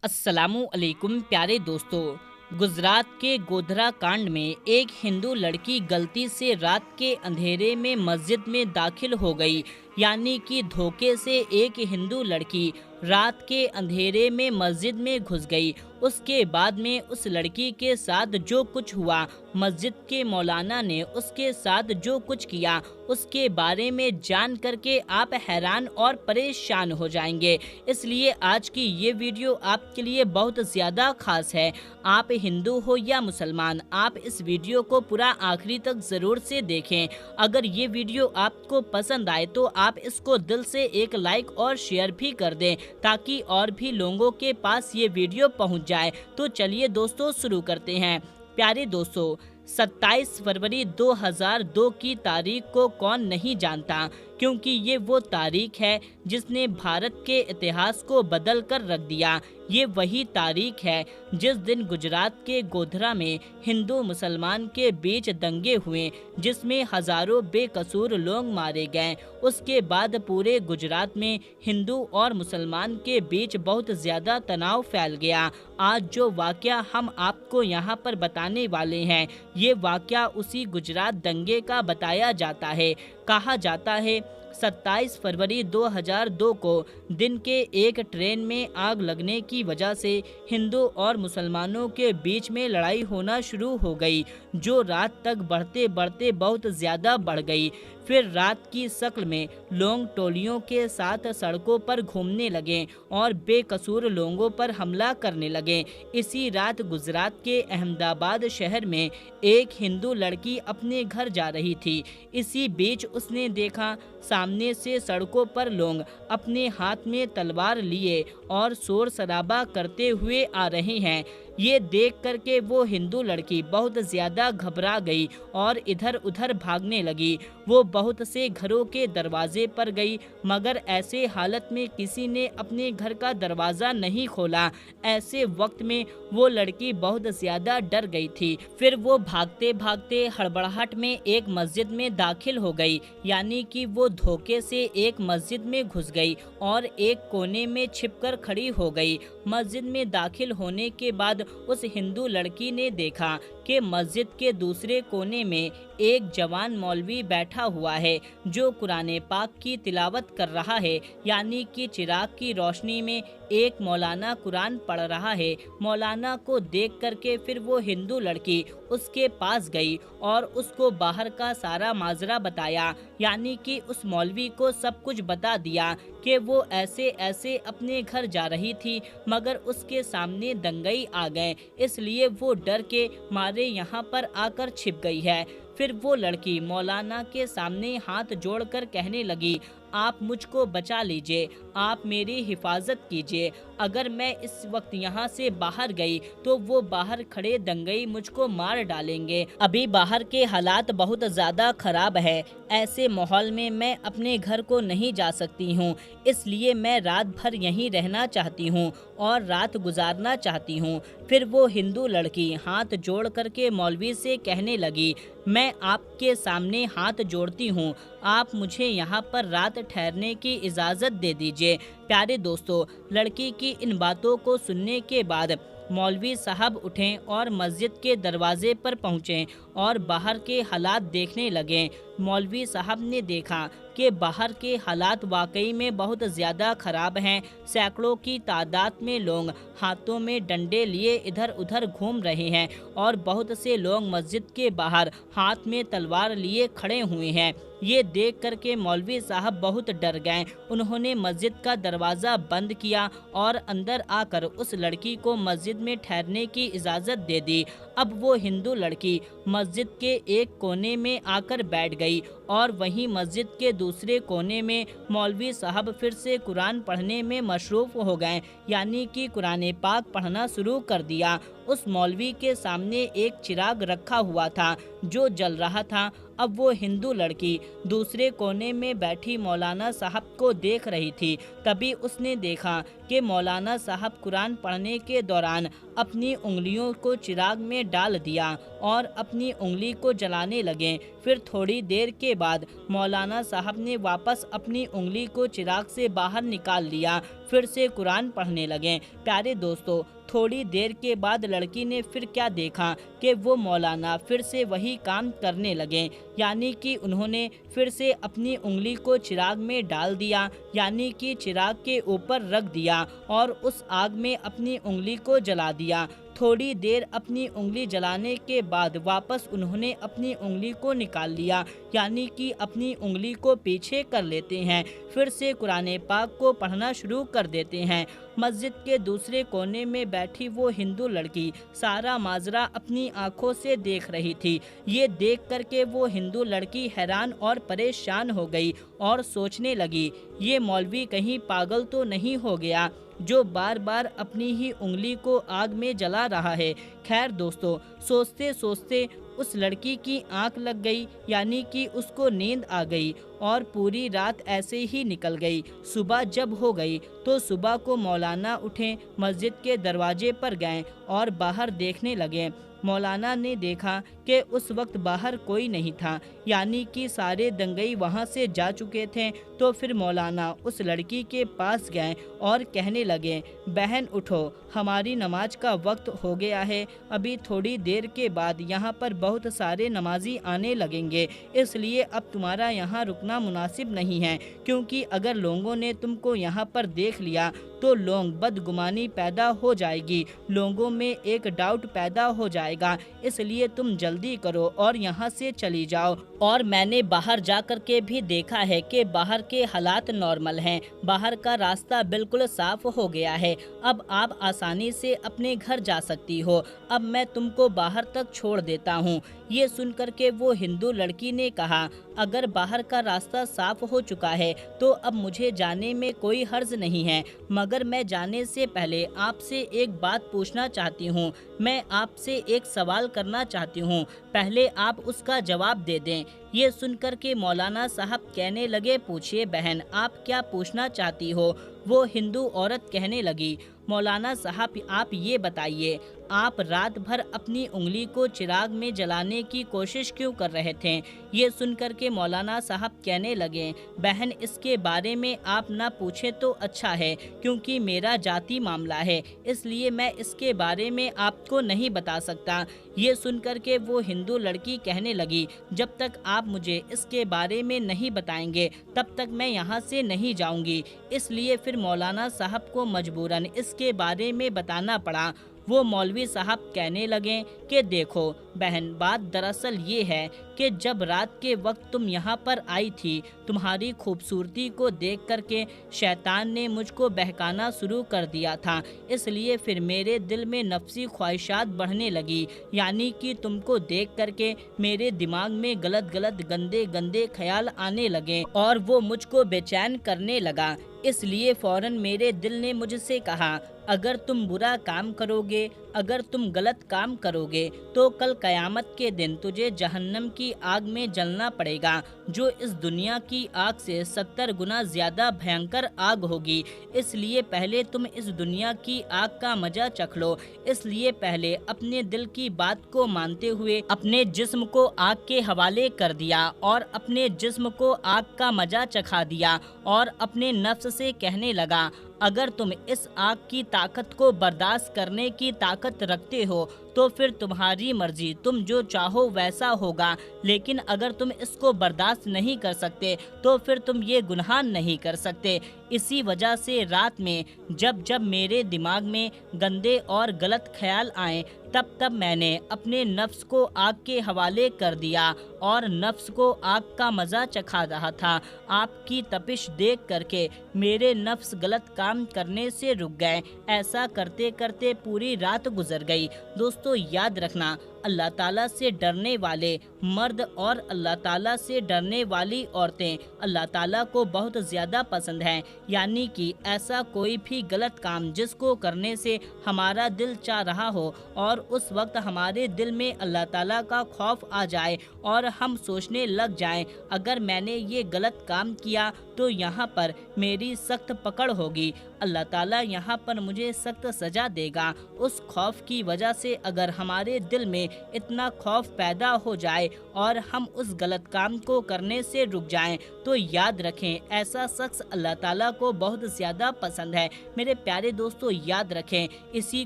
अस्सलामु अलैकुम प्यारे दोस्तों। गुजरात के गोधरा कांड में एक हिंदू लड़की गलती से रात के अंधेरे में मस्जिद में दाखिल हो गई। यानी कि धोखे से एक हिंदू लड़की रात के अंधेरे में मस्जिद में घुस गई। उसके बाद में उस लड़की के साथ जो कुछ हुआ, मस्जिद के मौलाना ने उसके साथ जो कुछ किया, उसके बारे में जान करके आप हैरान और परेशान हो जाएंगे। इसलिए आज की ये वीडियो आपके लिए बहुत ज़्यादा खास है। आप हिंदू हो या मुसलमान, आप इस वीडियो को पूरा आखिरी तक ज़रूर से देखें। अगर ये वीडियो आपको पसंद आए तो आप इसको दिल से एक लाइक और शेयर भी कर दें, ताकि और भी लोगों के पास ये वीडियो पहुंच जाए। तो चलिए दोस्तों शुरू करते हैं। प्यारे दोस्तों, 27 फरवरी 2002 की तारीख को कौन नहीं जानता, क्योंकि ये वो तारीख है जिसने भारत के इतिहास को बदल कर रख दिया। ये वही तारीख है जिस दिन गुजरात के गोधरा में हिंदू मुसलमान के बीच दंगे हुए, जिसमें हजारों बेकसूर लोग मारे गए। उसके बाद पूरे गुजरात में हिंदू और मुसलमान के बीच बहुत ज़्यादा तनाव फैल गया। आज जो वाक़या हम आपको यहाँ पर बताने वाले हैं, ये वाक़या उसी गुजरात दंगे का बताया जाता है। कहा जाता है 27 फरवरी 2002 को दिन के एक ट्रेन में आग लगने की वजह से हिंदू और मुसलमानों के बीच में लड़ाई होना शुरू हो गई, जो रात तक बढ़ते बढ़ते बहुत ज़्यादा बढ़ गई। फिर रात की शक्ल में लोग टोलियों के साथ सड़कों पर घूमने लगे और बेकसूर लोगों पर हमला करने लगे। इसी रात गुजरात के अहमदाबाद शहर में एक हिंदू लड़की अपने घर जा रही थी। इसी बीच उसने देखा सामने से सड़कों पर लोग अपने हाथ में तलवार लिए और शोर शराबा करते हुए आ रहे हैं। ये देख करके वो हिंदू लड़की बहुत ज़्यादा घबरा गई और इधर उधर भागने लगी। वो बहुत से घरों के दरवाजे पर गई, मगर ऐसे हालत में किसी ने अपने घर का दरवाज़ा नहीं खोला। ऐसे वक्त में वो लड़की बहुत ज़्यादा डर गई थी। फिर वो भागते भागते हड़बड़ाहट में एक मस्जिद में दाखिल हो गई। यानी कि वो धोखे से एक मस्जिद में घुस गई और एक कोने में छिपकर खड़ी हो गई। मस्जिद में दाखिल होने के बाद उस हिंदू लड़की ने देखा कि मस्जिद के दूसरे कोने में एक जवान मौलवी बैठा हुआ है, जो कुरान पाक की तिलावत कर रहा है। यानी कि चिराग की रोशनी में एक मौलाना कुरान पढ़ रहा है। मौलाना को देख करके फिर वो हिंदू लड़की उसके पास गई और उसको बाहर का सारा माजरा बताया। यानी कि उस मौलवी को सब कुछ बता दिया कि वो ऐसे ऐसे अपने घर जा रही थी, मगर उसके सामने दंगई आ गए, इसलिए वो डर के मारे यहाँ पर आकर छिप गई है। फिर वो लड़की मौलाना के सामने हाथ जोड़कर कहने लगी, आप मुझको बचा लीजिए, आप मेरी हिफाजत कीजिए। अगर मैं इस वक्त यहाँ से बाहर गई तो वो बाहर खड़े दंगई मुझको मार डालेंगे। अभी बाहर के हालात बहुत ज़्यादा ख़राब है। ऐसे माहौल में मैं अपने घर को नहीं जा सकती हूँ, इसलिए मैं रात भर यहीं रहना चाहती हूँ और रात गुजारना चाहती हूँ। फिर वो हिंदू लड़की हाथ जोड़ करके मौलवी से कहने लगी, मैं आपके सामने हाथ जोड़ती हूँ, आप मुझे यहाँ पर रात ठहरने की इजाज़त दे दीजिए। प्यारे दोस्तों, लड़की की इन बातों को सुनने के बाद मौलवी साहब उठें और मस्जिद के दरवाजे पर पहुँचे और बाहर के हालात देखने लगे। मौलवी साहब ने देखा कि बाहर के हालात वाकई में बहुत ज़्यादा ख़राब हैं। सैकड़ों की तादाद में लोग हाथों में डंडे लिए इधर उधर घूम रहे हैं और बहुत से लोग मस्जिद के बाहर हाथ में तलवार लिए खड़े हुए हैं। ये देख कर के मौलवी साहब बहुत डर गए। उन्होंने मस्जिद का दरवाज़ा बंद किया और अंदर आकर उस लड़की को मस्जिद में ठहरने की इजाज़त दे दी। अब वो हिंदू लड़की मस्जिद के एक कोने में आकर बैठ गई और वहीं मस्जिद के दूसरे कोने में मौलवी साहब फिर से कुरान पढ़ने में मशरूफ़ हो गए। यानी कि कुरान पाक पढ़ना शुरू कर दिया। उस मौलवी के सामने एक चिराग रखा हुआ था जो जल रहा था। अब वो हिंदू लड़की दूसरे कोने में बैठी मौलाना साहब को देख रही थी। तभी उसने देखा कि मौलाना साहब कुरान पढ़ने के दौरान अपनी उंगलियों को चिराग में डाल दिया और अपनी उंगली को जलाने लगे। फिर थोड़ी देर के बाद मौलाना साहब ने वापस अपनी उंगली को चिराग से बाहर निकाल लिया, फिर से कुरान पढ़ने लगे। प्यारे दोस्तों, थोड़ी देर के बाद लड़की ने फिर क्या देखा कि वो मौलाना फिर से वही काम करने लगे, यानी कि उन्होंने फिर से अपनी उंगली को चिराग में डाल दिया, यानी कि चिराग के ऊपर रख दिया और उस आग में अपनी उंगली को जला दिया। थोड़ी देर अपनी उंगली जलाने के बाद वापस उन्होंने अपनी उंगली को निकाल लिया, यानी कि अपनी उंगली को पीछे कर लेते हैं, फिर से कुरान पाक को पढ़ना शुरू कर देते हैं। मस्जिद के दूसरे कोने में बैठी वो हिंदू लड़की सारा माजरा अपनी आंखों से देख रही थी। ये देख करके वो हिंदू लड़की हैरान और परेशान हो गई और सोचने लगी, ये मौलवी कहीं पागल तो नहीं हो गया जो बार बार अपनी ही उंगली को आग में जला रहा है। खैर दोस्तों, सोचते सोचते उस लड़की की आंख लग गई, यानी कि उसको नींद आ गई और पूरी रात ऐसे ही निकल गई। सुबह जब हो गई तो सुबह को मौलाना उठे, मस्जिद के दरवाजे पर गए और बाहर देखने लगे। मौलाना ने देखा कि उस वक्त बाहर कोई नहीं था, यानी कि सारे दंगई वहां से जा चुके थे। तो फिर मौलाना उस लड़की के पास गए और कहने लगे, बहन उठो, हमारी नमाज का वक्त हो गया है। अभी थोड़ी देर के बाद यहाँ पर बहुत सारे नमाजी आने लगेंगे, इसलिए अब तुम्हारा यहाँ रुकना मुनासिब नहीं है, क्योंकि अगर लोगों ने तुमको यहाँ पर देख लिया तो लोग बदगुमानी पैदा हो जाएगी, लोगों में एक डाउट पैदा हो जाएगा, इसलिए तुम जल्दी करो और यहाँ से चली जाओ। और मैंने बाहर जा कर के भी देखा है कि बाहर के हालात नॉर्मल हैं, बाहर का रास्ता बिल्कुल साफ हो गया है, अब आप आसानी से अपने घर जा सकती हो, अब मैं तुमको बाहर तक छोड़ देता हूँ। ये सुनकर के वो हिंदू लड़की ने कहा, अगर बाहर का रास्ता साफ हो चुका है तो अब मुझे जाने में कोई हर्ज नहीं है, मगर मैं जाने से पहले आपसे एक बात पूछना चाहती हूँ, मैं आपसे एक सवाल करना चाहती हूँ, पहले आप उसका जवाब दे दें। ये सुनकर के मौलाना साहब कहने लगे, पूछिए बहन, आप क्या पूछना चाहती हो? वो हिंदू औरत कहने लगी, मौलाना साहब आप ये बताइए, आप रात भर अपनी उंगली को चिराग में जलाने की कोशिश क्यों कर रहे थे? ये सुनकर के मौलाना साहब कहने लगे, बहन इसके बारे में आप ना पूछे तो अच्छा है, क्योंकि मेरा जाती मामला है, इसलिए मैं इसके बारे में आपको नहीं बता सकता। ये सुनकर के वो हिंदू लड़की कहने लगी, जब तक आप मुझे इसके बारे में नहीं बताएंगे तब तक मैं यहाँ से नहीं जाऊँगी। इसलिए फिर मौलाना साहब को मजबूरन इसके बारे में बताना पड़ा। वो मौलवी साहब कहने लगे कि देखो बहन, बात दरअसल ये है कि जब रात के वक्त तुम यहाँ पर आई थी, तुम्हारी खूबसूरती को देख करके शैतान ने मुझको बहकाना शुरू कर दिया था, इसलिए फिर मेरे दिल में नफ्सी ख्वाहिशात बढ़ने लगी, यानी कि तुमको देख करके मेरे दिमाग में गलत गलत गंदे गंदे ख्याल आने लगे और वो मुझको बेचैन करने लगा। इसलिए फौरन मेरे दिल ने मुझसे कहा, अगर तुम बुरा काम करोगे, अगर तुम गलत काम करोगे तो कल कयामत के दिन तुझे जहन्नम की आग में जलना पड़ेगा, जो इस दुनिया की आग से 70 गुना ज़्यादा भयंकर आग होगी। इसलिए पहले तुम इस दुनिया की आग का मजा चख लो। इसलिए पहले अपने दिल की बात को मानते हुए अपने जिस्म को आग के हवाले कर दिया और अपने जिस्म को आग का मजा चखा दिया और अपने नफ्स से कहने लगा, अगर तुम इस आग की ताकत को बर्दाश्त करने की ताकत रखते हो तो फिर तुम्हारी मर्जी, तुम जो चाहो वैसा होगा, लेकिन अगर तुम इसको बर्दाश्त नहीं कर सकते तो फिर तुम ये गुनाह नहीं कर सकते। इसी वजह से रात में जब जब मेरे दिमाग में गंदे और गलत ख्याल आए तब तब मैंने अपने नफ्स को आग के हवाले कर दिया और नफ्स को आग का मज़ा चखा रहा था। आपकी तपिश देख करके मेरे नफ्स गलत काम करने से रुक गए। ऐसा करते करते पूरी रात गुजर गई। दोस्तों याद रखना, अल्लाह ताला से डरने वाले मर्द और अल्लाह ताला से डरने वाली औरतें अल्लाह ताला को बहुत ज़्यादा पसंद हैं, यानी कि ऐसा कोई भी गलत काम जिसको करने से हमारा दिल चाह रहा हो और उस वक्त हमारे दिल में अल्लाह ताला का खौफ आ जाए और हम सोचने लग जाएं, अगर मैंने ये गलत काम किया तो यहाँ पर मेरी सख्त पकड़ होगी, अल्लाह ताला यहाँ पर मुझे सख्त सज़ा देगा। उस खौफ की वजह से अगर हमारे दिल में इतना खौफ पैदा हो जाए और हम उस गलत काम को करने से रुक जाएं, तो याद रखें ऐसा शख्स अल्लाह ताला को बहुत ज़्यादा पसंद है। मेरे प्यारे दोस्तों, याद रखें, इसी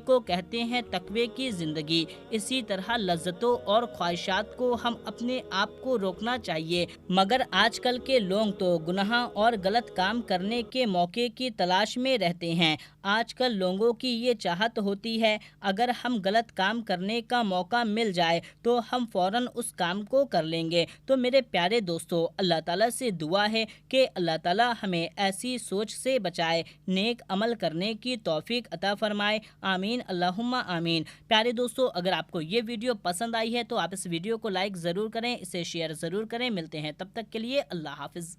को कहते हैं तकवे की ज़िंदगी। इसी तरह लज्जतों और ख्वाहिशात को हम अपने आप को रोकना चाहिए, मगर आजकल के लोग तो गुनाह और गलत काम करने के मौके की तलाश में रहते हैं। आजकल लोगों की ये चाहत होती है, अगर हम गलत काम करने का मौका मिल जाए तो हम फ़ौरन उस काम को कर लेंगे। तो मेरे प्यारे दोस्तों, अल्लाह ताला से दुआ है कि अल्लाह ताला हमें ऐसी सोच से बचाए, नेक अमल करने की तौफीक अता फरमाए। आमीन अल्लाहुम्मा आमीन। प्यारे दोस्तों, अगर आपको ये वीडियो पसंद आई है तो आप इस वीडियो को लाइक ज़रूर करें, इसे शेयर ज़रूर करें। मिलते हैं, तब तक के लिए अल्लाह हाफ़िज़।